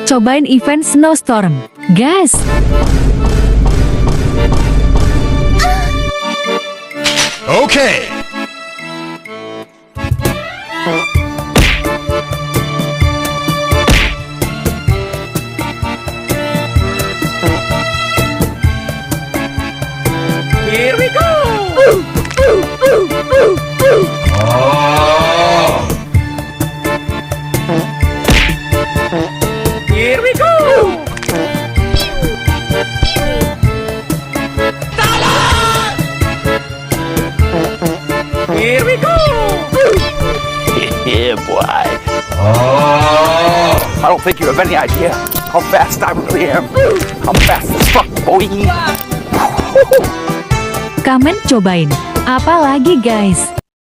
cobain event SnowStorm, guys. Okay. Here we go! Here we go! Here we go! Yeah, boy. I don't think you have any idea how fast I really am. I'm fast as fuck, boy. Kamen cobain. Apa lagi, guys?